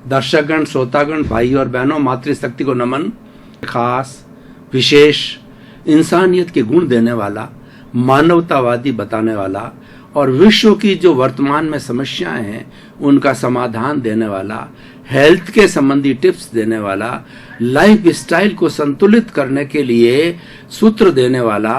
दर्शकगण, श्रोतागण, भाई और बहनों, मातृशक्ति को नमन। खास, विशेष, इंसानियत के गुण देने वाला, मानवतावादी बताने वाला और विश्व की जो वर्तमान में समस्याएं हैं उनका समाधान देने वाला, हेल्थ के संबंधी टिप्स देने वाला, लाइफ स्टाइल को संतुलित करने के लिए सूत्र देने वाला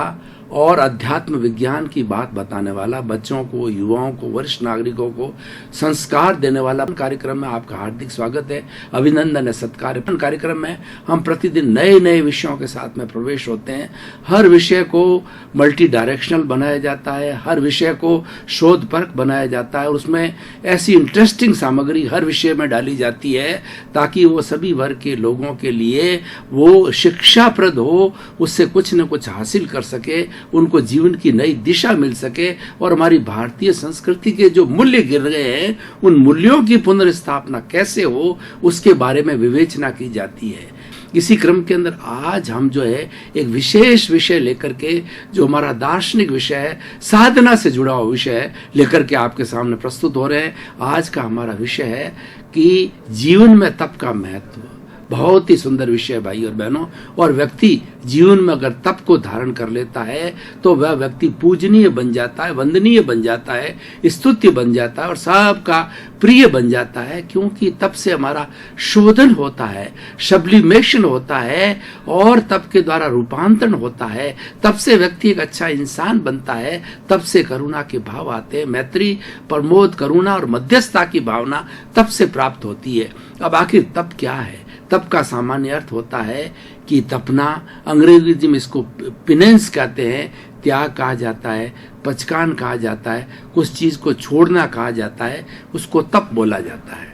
और अध्यात्म विज्ञान की बात बताने वाला, बच्चों को, युवाओं को, वरिष्ठ नागरिकों को संस्कार देने वाला कार्यक्रम में आपका हार्दिक स्वागत है, अभिनंदन है, सत्कार है। कार्यक्रम में हम प्रतिदिन नए नए विषयों के साथ में प्रवेश होते हैं। हर विषय को मल्टी डायरेक्शनल बनाया जाता है, हर विषय को शोधपरक बनाया जाता है और उसमें ऐसी इंटरेस्टिंग सामग्री हर विषय में डाली जाती है ताकि वो सभी वर्ग के लोगों के लिए वो शिक्षाप्रद हो, उससे कुछ न कुछ हासिल कर सके, उनको जीवन की नई दिशा मिल सके और हमारी भारतीय संस्कृति के जो मूल्य गिर गए हैं उन मूल्यों की पुनर्स्थापना कैसे हो उसके बारे में विवेचना की जाती है। इसी क्रम के अंदर आज हम जो है एक विशेष विषय लेकर के, जो हमारा दार्शनिक विषय है, साधना से जुड़ा हुआ विषय है, लेकर के आपके सामने प्रस्तुत हो रहे हैं। आज का हमारा विषय है कि जीवन में तप का महत्व। बहुत ही सुंदर विषय है भाई और बहनों। और व्यक्ति जीवन में अगर तप को धारण कर लेता है तो वह व्यक्ति पूजनीय बन जाता है, वंदनीय बन जाता है, स्तुत्य बन जाता है और सबका प्रिय बन जाता है, क्योंकि तप से हमारा शोधन होता है, सब्लिमेशन होता है और तप के द्वारा रूपांतरण होता है। तप से व्यक्ति एक अच्छा इंसान बनता है। तप से करुणा के भाव आते हैं, मैत्री, प्रमोद, करुणा और मध्यस्थता की भावना तप से प्राप्त होती है। अब आखिर तप क्या है? तप का सामान्य अर्थ होता है कि तपना, अंग्रेजी में इसको पिनेंस कहते हैं, त्याग कहा जाता है, पचकान कहा जाता है, कुछ चीज को छोड़ना कहा जाता है, उसको तप बोला जाता है।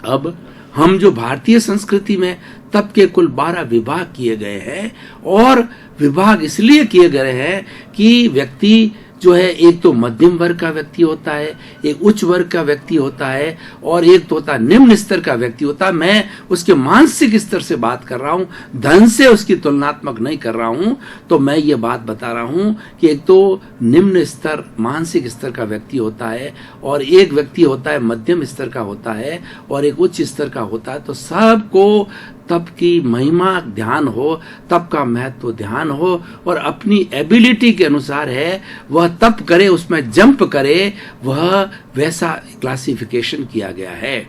अब हम जो भारतीय संस्कृति में तप के कुल 12 विभाग किए गए हैं और विभाग इसलिए किए गए हैं कि व्यक्ति जो है, एक तो मध्यम वर्ग का व्यक्ति होता है, एक उच्च वर्ग का व्यक्ति होता है और एक तो होता है निम्न स्तर का व्यक्ति होता है। मैं उसके मानसिक स्तर से बात कर रहा हूं, धन से उसकी तुलनात्मक नहीं कर रहा हूं। तो मैं ये बात बता रहा हूं कि एक तो निम्न स्तर, मानसिक स्तर का व्यक्ति होता है और एक व्यक्ति होता है मध्यम स्तर का होता है और एक उच्च स्तर का होता है। तो सबको तप की महिमा ध्यान हो, तप का महत्व ध्यान हो और अपनी एबिलिटी के अनुसार है वह तप करे, उसमें जंप करे, वह वैसा क्लासिफिकेशन किया गया है।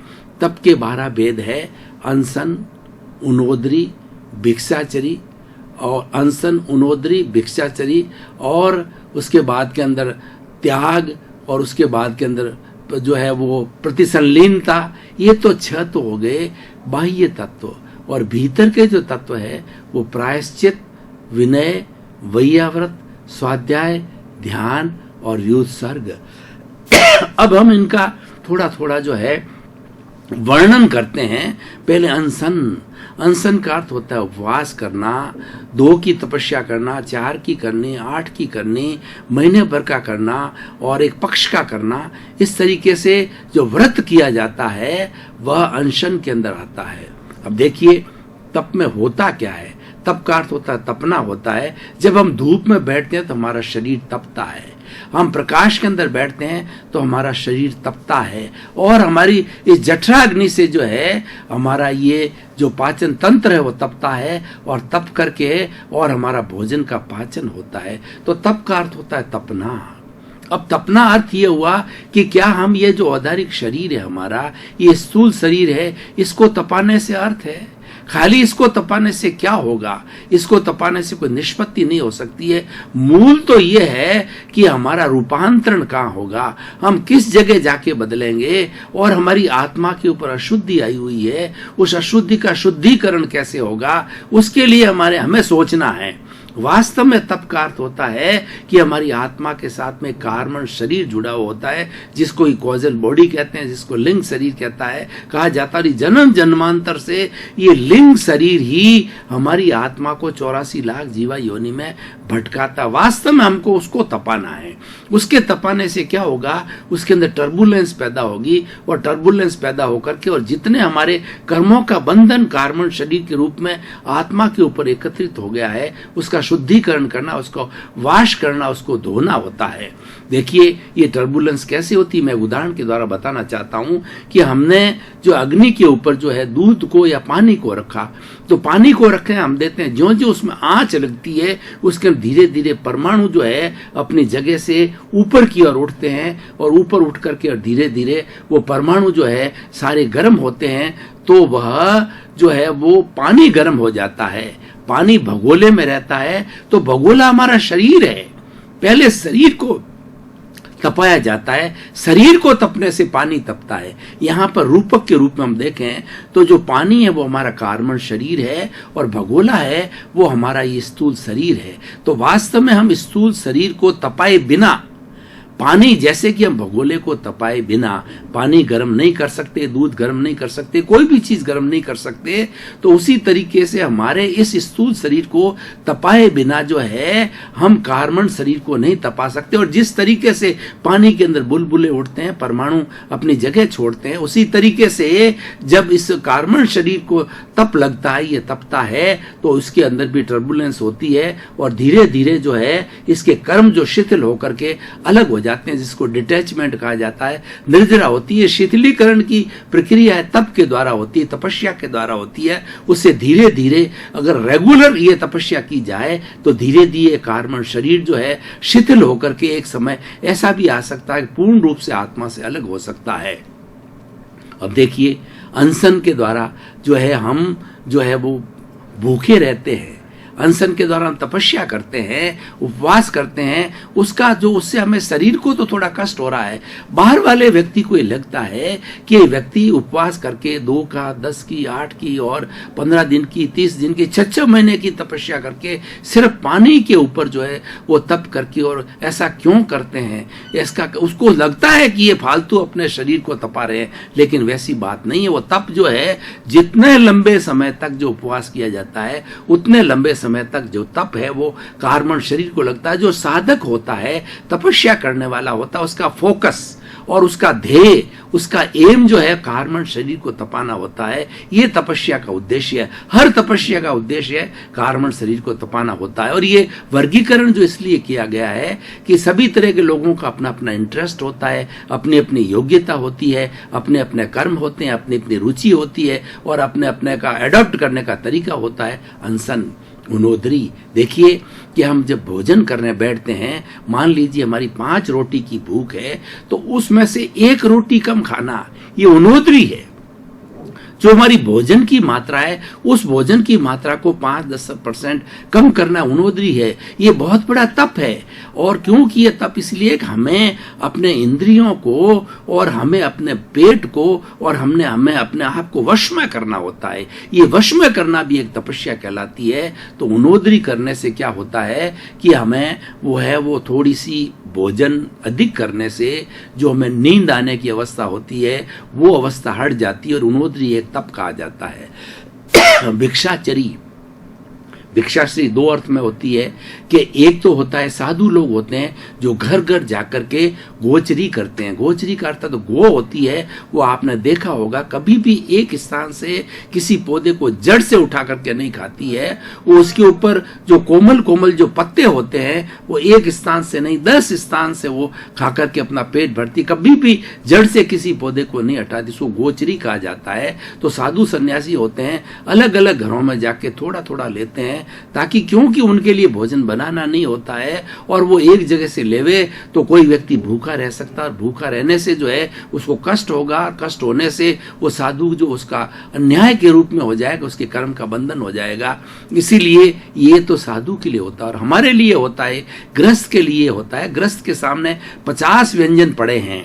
तप के 12 भेद है, अनशन, उनोदरी, भिक्षाचरी और अनशन, उनोदरी, भिक्षाचरी और उसके बाद के अंदर त्याग और उसके बाद के अंदर जो है वो प्रतिसंलीनता। ये तो 6 तो हो गए बाह्य तत्व और भीतर के जो तत्व है वो प्रायश्चित, विनय, वैयाव्रत, स्वाध्याय, ध्यान और युत्सर्ग। अब हम इनका थोड़ा थोड़ा जो है वर्णन करते हैं। पहले अनशन। अनशन का अर्थ होता है उपवास करना, 2 की तपस्या करना, 4 की करनी, 8 की करनी, महीने भर का करना और एक पक्ष का करना। इस तरीके से जो व्रत किया जाता है वह अनशन के अंदर आता है। अब देखिए तप में होता क्या है। तप का अर्थ होता है तपना होता है। जब हम धूप में बैठते हैं तो हमारा शरीर तपता है, हम प्रकाश के अंदर बैठते हैं तो हमारा शरीर तपता है और हमारी इस जठराग्नि से जो है हमारा ये जो पाचन तंत्र है वो तपता है और तप करके और हमारा भोजन का पाचन होता है। तो तप का अर्थ होता है तपना। अब तपना अर्थ ये हुआ कि क्या हम ये जो औदारिक शरीर है हमारा, ये स्थूल शरीर है, इसको तपाने से अर्थ है? खाली इसको तपाने से क्या होगा? इसको तपाने से कोई निष्पत्ति नहीं हो सकती है। मूल तो ये है कि हमारा रूपांतरण कहाँ होगा, हम किस जगह जाके बदलेंगे और हमारी आत्मा के ऊपर अशुद्धि आई हुई है, उस अशुद्धि का शुद्धिकरण कैसे होगा, उसके लिए हमें सोचना है। वास्तव में तप का अर्थ होता है कि हमारी आत्मा के साथ में कार्बन शरीर जुड़ा हुआ होता है, जिसको कॉजल बॉडी कहते हैं, जिसको लिंग शरीर कहता है, कहा जाता है जन्म जन्मांतर से ये लिंग शरीर ही हमारी आत्मा को 84 लाख जीवा योनि में भटकाता। वास्तव में हमको उसको तपाना है। उसके तपाने से क्या होगा, उसके अंदर टर्बुलेंस पैदा होगी और टर्बुलेंस पैदा होकर के और जितने हमारे कर्मों का बंधन कार्बन शरीर के रूप में आत्मा के ऊपर एकत्रित हो गया है उसका शुद्धिकरण करना, उसको वाश करना, उसको धोना होता है। देखिए ये टर्बुलेंस कैसे होती है, मैं उदाहरण के द्वारा बताना चाहता हूं कि हमने जो अग्नि के ऊपर जो है दूध को या पानी को रखा, तो पानी को रखे हम देते हैं, ज्यों ज्यों उसमें आंच लगती है उसके धीरे धीरे परमाणु जो है अपनी जगह से ऊपर की ओर उठते हैं, और ऊपर उठ करके और धीरे धीरे वो परमाणु जो है सारे गर्म होते हैं, तो वह जो है वो पानी गर्म हो जाता है। पानी भगोले में रहता है, तो भगोला हमारा शरीर है। पहले शरीर को तपाया जाता है, शरीर को तपने से पानी तपता है। यहाँ पर रूपक के रूप में हम देखें तो जो पानी है वो हमारा कार्बन शरीर है, और भगोला है वो हमारा ये स्थूल शरीर है। तो वास्तव में हम स्थूल शरीर को तपाए बिना, पानी जैसे कि हम भगोले को तपाए बिना पानी गर्म नहीं कर सकते, दूध गर्म नहीं कर सकते, कोई भी चीज गर्म नहीं कर सकते, तो उसी तरीके से हमारे इस स्थूल शरीर को तपाए बिना जो है हम कार्बन शरीर को नहीं तपा सकते। और जिस तरीके से पानी के अंदर बुलबुले उठते हैं, परमाणु अपनी जगह छोड़ते हैं, उसी तरीके से जब इस कार्बन शरीर को तप लगता है, ये तपता है, तो उसके अंदर भी टर्बुलेंस होती है, और धीरे धीरे जो है इसके कर्म जो शिथिल होकर के अलग हो जाते हैं, जिसको डिटैचमेंट कहा जाता है, निर्जरा होती है। शिथिलीकरण की प्रक्रिया तप के द्वारा होती है, तपस्या के द्वारा होती है। उससे धीरे धीरे अगर रेगुलर ये तपस्या की जाए तो धीरे धीरे कार्बन शरीर जो है शिथिल होकर के एक समय ऐसा भी आ सकता है पूर्ण रूप से आत्मा से अलग हो सकता है। अब देखिए अनशन के द्वारा जो है हम जो है वो भूखे रहते हैं, अनशन के दौरान तपस्या करते हैं, उपवास करते हैं, उसका जो उससे हमें शरीर को तो थोड़ा कष्ट हो रहा है। बाहर वाले व्यक्ति को ये लगता है कि व्यक्ति उपवास करके 2 का 10 की 8 की और 15 दिन की 30 दिन की 6 महीने की तपस्या करके सिर्फ पानी के ऊपर जो है वो तप करके, और ऐसा क्यों करते हैं, इसका उसको लगता है कि ये फालतू अपने शरीर को तपा रहे हैं, लेकिन वैसी बात नहीं है। वो तप जो है जितने लंबे समय तक जो उपवास किया जाता है उतने लंबे समय तक जो तप है वो कार्बन शरीर को लगता है। जो साधक होता है, तपस्या करने वाला होता है, उसका फोकस और उसका ध्येय, उसका एम जो है कार्बन शरीर को तपाना होता है। ये तपस्या का उद्देश्य है, हर तपस्या का उद्देश्य है कार्बन शरीर को तपाना होता है। और ये वर्गीकरण जो इसलिए किया गया है कि सभी तरह के लोगों का अपना अपना इंटरेस्ट होता है, अपनी अपनी योग्यता होती है, अपने अपने कर्म होते हैं, अपनी अपनी रुचि होती है, और अपने अपने का एडॉप्ट करने का तरीका होता है। अनशन, उनोदरी, देखिए कि हम जब भोजन करने बैठते हैं, मान लीजिए हमारी 5 रोटी की भूख है, तो उसमें से 1 रोटी कम खाना, ये उनोदरी है। जो हमारी भोजन की मात्रा है उस भोजन की मात्रा को 5-10% कम करना उनोदरी है। ये बहुत बड़ा तप है। और क्योंकि ये तप इसलिए कि हमें अपने इंद्रियों को और हमें अपने पेट को और हमें अपने आप को वश में करना होता है। ये वश में करना भी एक तपस्या कहलाती है। तो उनोदरी करने से क्या होता है कि हमें वो थोड़ी सी भोजन अधिक करने से जो हमें नींद आने की अवस्था होती है वो अवस्था हट जाती है, और उनोदरी एक तप कहा जाता है। भिक्षाचरी, भिक्षाश्री 2 अर्थ में होती है कि एक तो होता है साधु लोग होते हैं जो घर घर जाकर के गोचरी करते हैं। गोचरी का अर्थ तो गो होती है, वो आपने देखा होगा कभी भी एक स्थान से किसी पौधे को जड़ से उठा करके नहीं खाती है। वो उसके ऊपर जो कोमल कोमल जो पत्ते होते हैं वो एक स्थान से नहीं 10 स्थान से वो खा करके अपना पेट भरती, कभी भी जड़ से किसी पौधे को नहीं हटाती। इसको गोचरी कहा जाता है। तो साधु सन्यासी होते हैं, अलग अलग घरों में जाके थोड़ा थोड़ा लेते हैं, ताकि क्योंकि उनके लिए भोजन बनाना नहीं होता है और वो एक जगह से लेवे तो कोई व्यक्ति भूखा रह सकता है, और भूखा रहने से जो है उसको कष्ट होगा, कष्ट होने से वो साधु जो उसका अन्याय के रूप में हो जाएगा, उसके कर्म का बंधन हो जाएगा। इसीलिए ये तो साधु के लिए होता है, और हमारे लिए होता है, गृहस्थ के लिए होता है। गृहस्थ के सामने 50 व्यंजन पड़े हैं,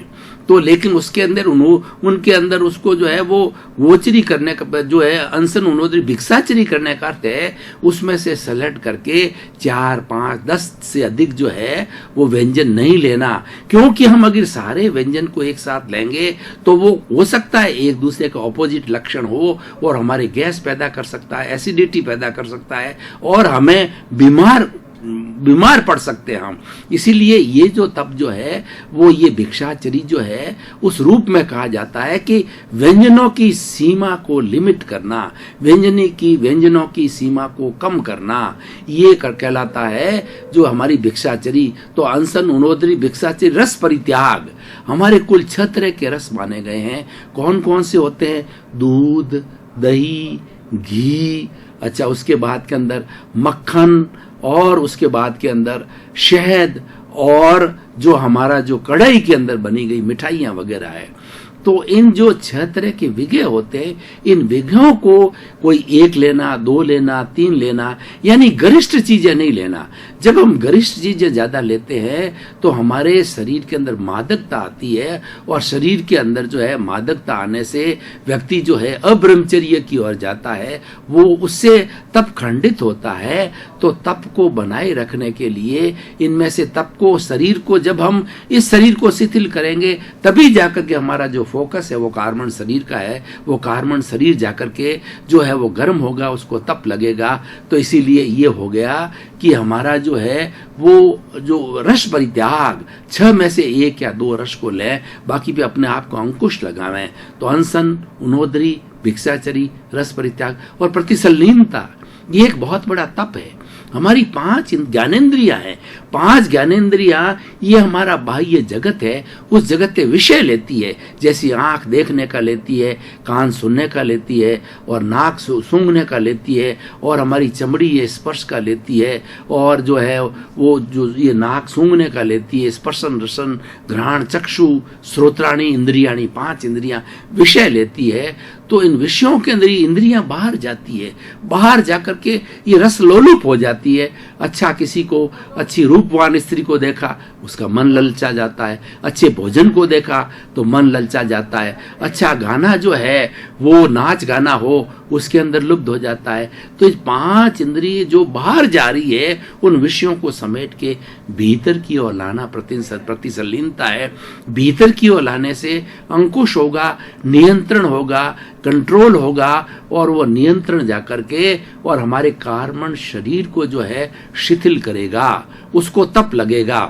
तो लेकिन उसके अंदर उनके अंदर उसको जो है वो गोचरी करने का जो है अनशन उनोदरी भिक्षाचरी करने का अर्थ है उसमें से सेलेक्ट करके 4, 5, 10 से अधिक जो है वो व्यंजन नहीं लेना। क्योंकि हम अगर सारे व्यंजन को एक साथ लेंगे तो वो हो सकता है एक दूसरे का ऑपोजिट लक्षण हो और हमारे गैस पैदा कर सकता है, एसिडिटी पैदा कर सकता है और हमें बीमार बीमार पड़ सकते हैं हम। इसीलिए ये जो तप जो है वो ये भिक्षाचरी जो है उस रूप में कहा जाता है कि व्यंजनों की सीमा को लिमिट करना, व्यंजनों की सीमा को कम करना, ये कहलाता है जो हमारी भिक्षाचरी। तो अनशन, उनोदरी, भिक्षाचरी, रस परित्याग, हमारे कुल 6 तरह के रस माने गए हैं। कौन कौन से होते हैं? दूध, दही, घी, अच्छा उसके बाद के अंदर मक्खन, और उसके बाद के अंदर शहद, और जो हमारा जो कढ़ाई के अंदर बनी गई मिठाइयां वगैरह है। तो इन जो 6 तरह के विघ्य होते हैं, इन विघ्यों को कोई 1 लेना, 2 लेना, 3 लेना, यानी गरिष्ठ चीजें नहीं लेना। जब हम गरिष्ठ चीजें ज्यादा लेते हैं तो हमारे शरीर के अंदर मादकता आती है, और शरीर के अंदर जो है मादकता आने से व्यक्ति जो है अब्रह्मचर्य की ओर जाता है, वो उससे तप खंडित होता है। तो तप को बनाए रखने के लिए इनमें से तप को, शरीर को, जब हम इस शरीर को शिथिल करेंगे तभी जाकर के हमारा जो फोकस है वो कार्बन शरीर का है, वो कार्बन शरीर जाकर के जो है वो गर्म होगा, उसको तप लगेगा। तो इसीलिए ये हो गया कि हमारा जो है वो जो रस परित्याग, 6 में से 1 या 2 रस को लें, बाकी पे अपने आप को अंकुश लगावें। तो अनशन, उनोदरी, भिक्षाचरी, रस परित्याग और प्रतिसल्लीनता, ये एक बहुत बड़ा तप है। हमारी 5 ज्ञानेंद्रियां हैं, 5 ज्ञानेंद्रियां, ये हमारा बाह्य जगत है, उस जगत के विषय लेती है। जैसी आंख देखने का लेती है, कान सुनने का लेती है, और नाक सूंघने का लेती है, और हमारी चमड़ी ये स्पर्श का लेती है, और जो है वो जो ये नाक सूंघने का लेती है, स्पर्शन, रसन, घ्राण, चक्षु, श्रोत्राणी, इंद्रियाणी, 5 इंद्रियां विषय लेती है। तो इन विषयों के अंदर इंद्रियां बाहर जाती है, बाहर जाकर के ये रस लोलुप हो जाती है। अच्छा, किसी को अच्छी रूपवान स्त्री को देखा, उसका मन ललचा जाता है। अच्छे भोजन को देखा तो मन ललचा जाता है। अच्छा गाना जो है वो नाच गाना हो, उसके अंदर लुप्त हो जाता है। तो इस 5 इंद्रिय जो बाहर जा रही है, उन विषयों को समेट के भीतर की ओर लाना प्रतिसल्लीनता है। भीतर की ओर लाने से अंकुश होगा, नियंत्रण होगा, कंट्रोल होगा, और वो नियंत्रण जाकर के और हमारे कार्बन शरीर को जो है शिथिल करेगा, उसको तप लगेगा।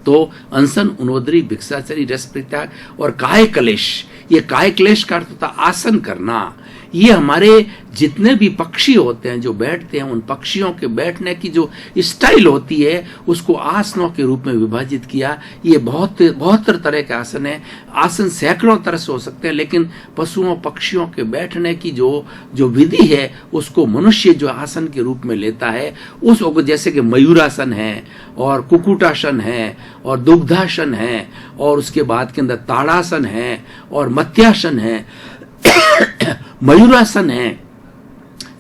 तो अनशन, उनोदरी, भिक्षाचरी, रस परित्याग और काय क्लेश, ये काय क्लेश का अर्थ होता आसन करना। ये हमारे जितने भी पक्षी होते हैं जो बैठते हैं, उन पक्षियों के बैठने की जो स्टाइल होती है उसको आसनों के रूप में विभाजित किया। ये 72 तरह के आसन है। आसन सैकड़ों तरह से हो सकते हैं, लेकिन पशुओं पक्षियों के बैठने की जो विधि है उसको मनुष्य जो आसन के रूप में लेता है, उस जैसे कि मयूरासन है, और कुकुटासन है, और दुग्धासन है, और उसके बाद के अंदर ताड़ासन है, और मत्यासन है, मयूरासन है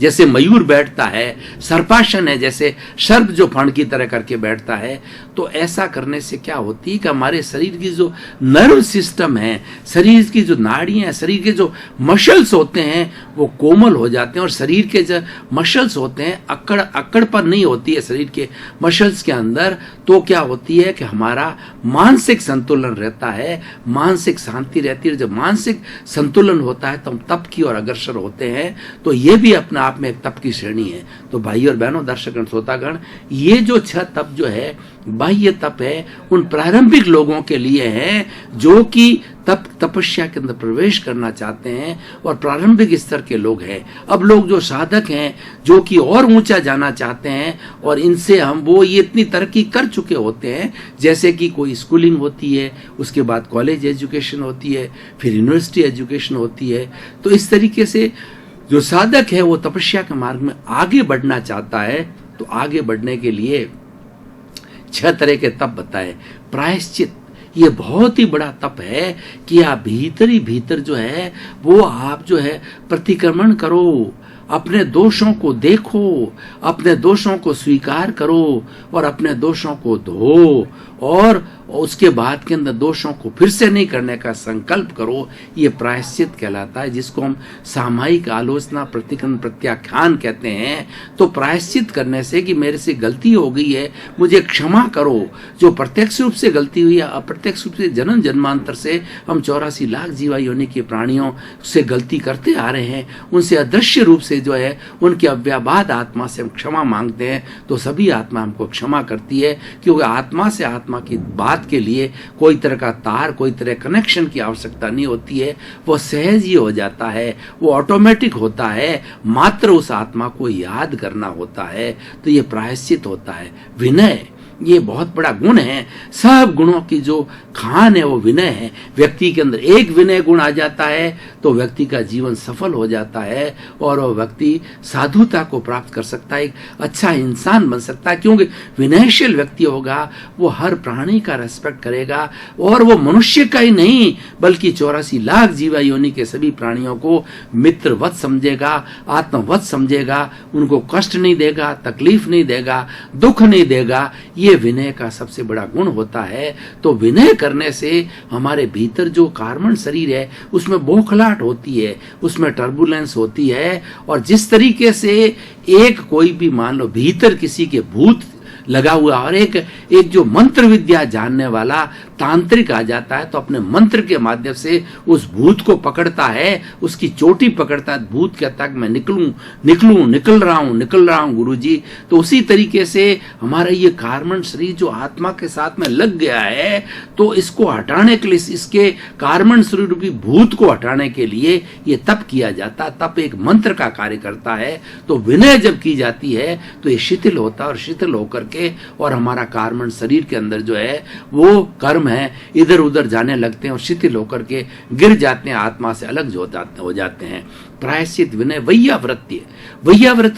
जैसे मयूर बैठता है, सर्पासन है जैसे सर्प जो फण की तरह करके बैठता है। तो ऐसा करने से क्या होती है कि हमारे शरीर की जो नर्व सिस्टम है, शरीर की जो नाड़ियां हैं, शरीर के जो मसल्स होते हैं वो कोमल हो जाते हैं, और शरीर के जो मसल्स होते हैं अकड़ पर नहीं होती है शरीर के मसल्स के अंदर। तो क्या होती है कि हमारा मानसिक संतुलन रहता है, मानसिक शांति रहती है। जब मानसिक संतुलन होता है तो हम तप की ओर अग्रसर होते हैं। तो ये भी अपने आप में एक तप की श्रेणी है। तो भाई और बहनों, दर्शकगण, श्रोतागण, ये जो 6 तप जो है बाह्य तप है, उन प्रारंभिक लोगों के लिए है जो कि तपस्या के अंदर प्रवेश करना चाहते हैं और प्रारंभिक स्तर के लोग हैं। अब लोग जो साधक हैं जो कि और ऊंचा जाना चाहते हैं, और इनसे वो ये इतनी तरक्की कर चुके होते हैं, जैसे कि कोई स्कूलिंग होती है, उसके बाद कॉलेज एजुकेशन होती है, फिर यूनिवर्सिटी एजुकेशन होती है। तो इस तरीके से जो साधक है वो तपस्या के मार्ग में आगे बढ़ना चाहता है। तो आगे बढ़ने के लिए 6 तरह के तप बताए। प्रायश्चित, ये बहुत ही बड़ा तप है कि आप भीतर ही भीतर जो है वो आप जो है प्रतिक्रमण करो, अपने दोषों को देखो, अपने दोषों को स्वीकार करो और अपने दोषों को धो, और उसके बाद के अंदर दोषों को फिर से नहीं करने का संकल्प करो, ये प्रायश्चित कहलाता है, जिसको हम सामयिक आलोचना, प्रतिक्रमण, प्रत्याख्यान कहते हैं। तो प्रायश्चित करने से कि मेरे से गलती हो गई है, मुझे क्षमा करो। जो प्रत्यक्ष रूप से गलती हुई है, अप्रत्यक्ष रूप से जन्म जन्मांतर से हम 84 लाख जीवा योनि के प्राणियों से गलती करते आ रहे हैं, उनसे अदृश्य रूप से जो है उनके अव्याबाद आत्मा से हम क्षमा मांगते हैं, तो सभी आत्मा हमको क्षमा करती है। क्योंकि आत्मा से आत्मा की बात के लिए कोई तरह का तार, कोई तरह कनेक्शन की आवश्यकता नहीं होती है, वो सहज ही हो जाता है, वो ऑटोमेटिक होता है, मात्र उस आत्मा को याद करना होता है। तो ये प्रायश्चित होता है। विनय ये बहुत बड़ा गुण है। सब गुणों की जो खान है वो विनय है। व्यक्ति के अंदर एक विनय गुण आ जाता है तो व्यक्ति का जीवन सफल हो जाता है और वो व्यक्ति साधुता को प्राप्त कर सकता है, एक अच्छा इंसान बन सकता है। क्योंकि विनयशील व्यक्ति होगा वो हर प्राणी का रेस्पेक्ट करेगा और वो मनुष्य का ही नहीं बल्कि 84 लाख जीवा योनि के सभी प्राणियों को मित्रवत समझेगा, आत्मवत समझेगा, उनको कष्ट नहीं देगा, तकलीफ नहीं देगा, दुख नहीं देगा। ये विनय का सबसे बड़ा गुण होता है। तो विनय करने से हमारे भीतर जो कार्बन शरीर है उसमें बौखलाहट होती है, उसमें टर्बुलेंस होती है। और जिस तरीके से एक कोई भी मान लो भीतर किसी के भूत लगा हुआ और एक जो मंत्र विद्या जानने वाला तांत्रिक आ जाता है तो अपने मंत्र के माध्यम से उस भूत को पकड़ता है, उसकी चोटी पकड़ता है। भूत कहता है मैं निकल रहा हूं गुरुजी। तो उसी तरीके से हमारा ये कार्बन शरीर जो आत्मा के साथ में लग गया है, तो इसको हटाने के लिए, इसके कार्बन शरीर रूपी भूत को हटाने के लिए ये तप किया जाता है। तप एक मंत्र का कार्य करता है। तो विनय जब की जाती है तो ये शिथिल होता है और शिथिल होकर के और हमारा कार्बन शरीर के अंदर जो है वो कर्म है इधर उधर जाने लगते हैं और शिथिल होकर के गिर जाते हैं, आत्मा से अलग हो जाते हैं। प्रायश्चित विनय वैयावृत्ति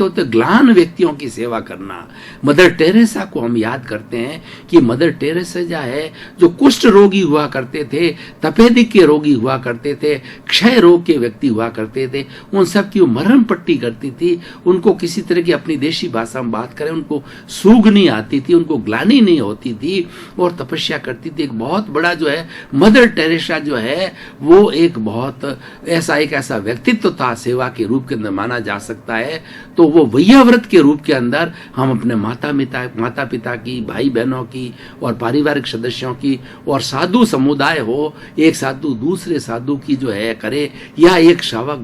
होते ग्लान व्यक्तियों की सेवा करना। मदर टेरेसा को हम याद करते हैं कि मदर टेरेसा जो है जो कुष्ठ रोगी हुआ करते थे, तपेदिक के रोगी हुआ करते थे, क्षय रोग के व्यक्ति हुआ करते थे, उन सब की मरहम पट्टी करती थी। उनको किसी तरह की अपनी देशी भाषा में बात करें उनको सूग नहीं आती थी, उनको ग्लानि नहीं होती थी और तपस्या करती थी। एक बहुत बड़ा जो है मदर टेरेसा जो है वो एक बहुत ऐसा व्यक्तित्व था, सेवा के रूप के अंदर माना जा सकता है। तो वो वैयाव्रत के रूप के अंदर हम अपने माता पिता की, भाई बहनों की और पारिवारिक सदस्यों की और साधु समुदाय हो, एक साधु दूसरे साधु की जो है करे या एक श्रावक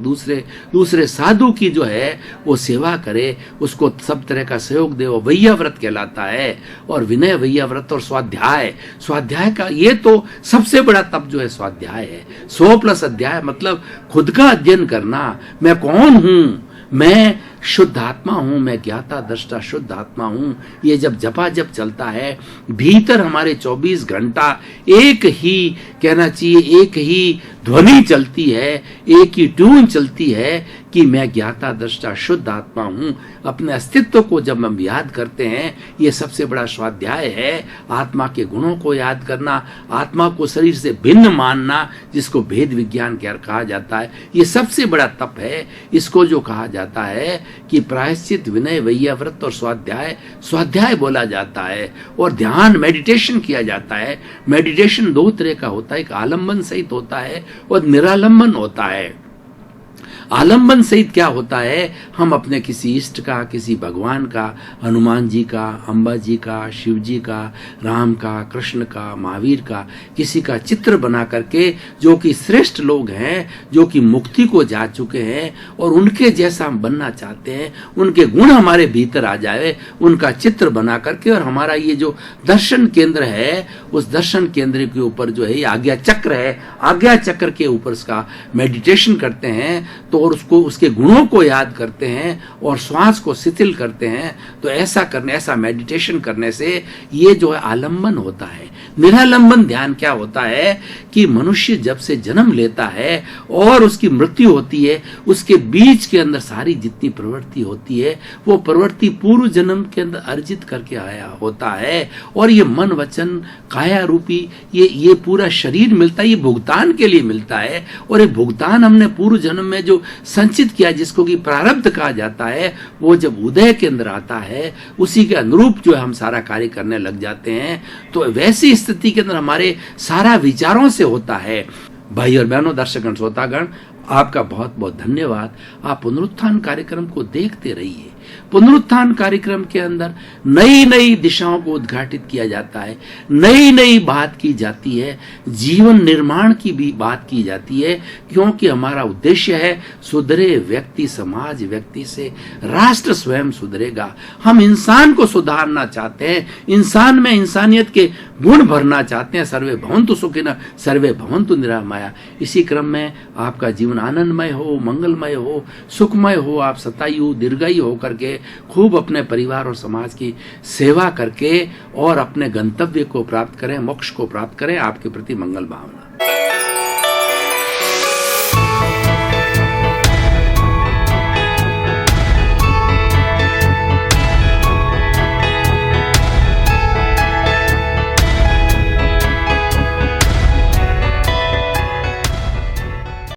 दूसरे साधु की जो है वो सेवा करे, उसको सब तरह का सहयोग दे, वो वैयाव्रत कहलाता है। और विनय, वैयाव्रत और स्वाध्याय का ये तो सबसे बड़ा तप जो है स्वाध्याय है। 100+ अध्याय मतलब खुद का अध्ययन करना। मैं कौन हूं? मैं शुद्ध आत्मा हूं, मैं ज्ञाता दृष्टा शुद्ध आत्मा हूं। ये जब जपा जब चलता है भीतर हमारे 24 घंटा एक ही कहना चाहिए, एक ही ध्वनि चलती है, एक ही ट्यून चलती है कि मैं ज्ञाता दृष्टा शुद्ध आत्मा हूं। अपने अस्तित्व को जब हम याद करते हैं, ये सबसे बड़ा स्वाध्याय है। आत्मा के गुणों को याद करना, आत्मा को शरीर से भिन्न मानना, जिसको भेद विज्ञान कहा जाता है, ये सबसे बड़ा तप है। इसको जो कहा जाता है कि प्रायश्चित, विनय, वैयाव्रत और स्वाध्याय बोला जाता है। और ध्यान, मेडिटेशन किया जाता है। मेडिटेशन 2 तरह का होता है, एक आलंबन सहित होता है और निरालंबन होता है। आलंबन सहित क्या होता है, हम अपने किसी इष्ट का, किसी भगवान का, हनुमान जी का, अम्बा जी का, शिव जी का, राम का, कृष्ण का, महावीर का, किसी का चित्र बना करके, जो कि श्रेष्ठ लोग हैं, जो कि मुक्ति को जा चुके हैं और उनके जैसा हम बनना चाहते हैं, उनके गुण हमारे भीतर आ जाए, उनका चित्र बना करके, और हमारा ये जो दर्शन केंद्र है उस दर्शन केंद्र के ऊपर जो है ये आज्ञा चक्र है, आज्ञा चक्र के ऊपर उसका मेडिटेशन करते हैं तो और उसको, उसके गुणों को याद करते हैं और श्वास को शिथिल करते हैं। तो ऐसा मेडिटेशन करने से ये जो है आलंबन होता है। निरालंबन ध्यान क्या होता है कि मनुष्य जब से जन्म लेता है और उसकी मृत्यु होती है, उसके बीच के अंदर सारी जितनी प्रवृत्ति होती है वो प्रवृत्ति पूर्व जन्म के अंदर अर्जित करके आया होता है। और ये मन, वचन, काया रूपी ये पूरा शरीर मिलता है, ये भुगतान के लिए मिलता है। और ये भुगतान हमने पूर्व जन्म में जो संचित किया, जिसको कि प्रारब्ध कहा जाता है, वो जब उदय के अंदर आता है उसी के अनुरूप जो है हम सारा कार्य करने लग जाते हैं। तो वैसी स्थिति परिस्थिति के अंदर हमारे सारा विचारों से होता है। भाई और बहनों, दर्शकगण, श्रोतागण, आपका बहुत बहुत धन्यवाद। आप पुनरुत्थान कार्यक्रम को देखते रहिए। पुनरुत्थान कार्यक्रम के अंदर नई नई दिशाओं को उद्घाटित किया जाता है, नई नई बात की जाती है, जीवन निर्माण की भी बात की जाती है, क्योंकि हमारा उद्देश्य है सुधरे व्यक्ति समाज व्यक्ति से राष्ट्र स्वयं सुधरेगा। हम इंसान को सुधारना चाहते हैं, इंसान में इंसानियत के गुण भरना चाहते हैं। सर्वे भवन्तु सुखिनः सर्वे भवन्तु निरामया। इसी क्रम में आपका जीवन आनंदमय हो, मंगलमय हो, सुखमय हो। आप शतायु दीर्घायु होकर के खूब अपने परिवार और समाज की सेवा करके और अपने गंतव्य को प्राप्त करें, मोक्ष को प्राप्त करें। आपके प्रति मंगल भावना।